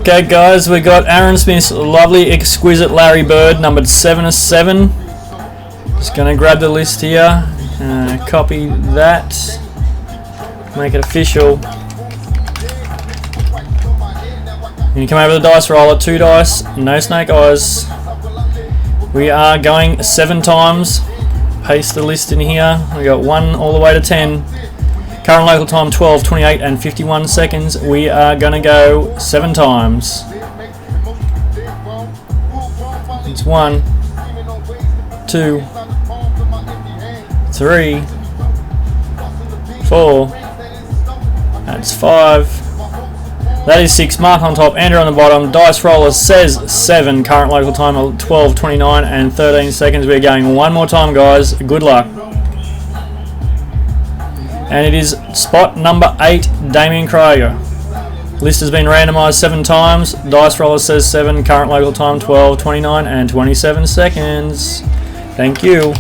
Okay, guys, we got Aaron Smith's lovely Exquisite Larry Bird, numbered 7 of 7. Just gonna grab the list here, copy that, make it official. You come over the dice roller, 2 dice, no snake eyes. We are going 7 times. Paste the list in here. We got 1 all the way to 10. Current local time 12, 28 and 51 seconds. We are going to go 7 times. It's 1, 2, 3, 4. That's 5. That is 6. Mark on top, Andrew on the bottom. Dice roller says 7. Current local time 12, 29 and 13 seconds. We're going 1 more time, guys. Good luck. And it is spot number 8, Damien Krieger. List has been randomised 7 times. Dice roller says 7. Current local time 12, 29 and 27 seconds. Thank you.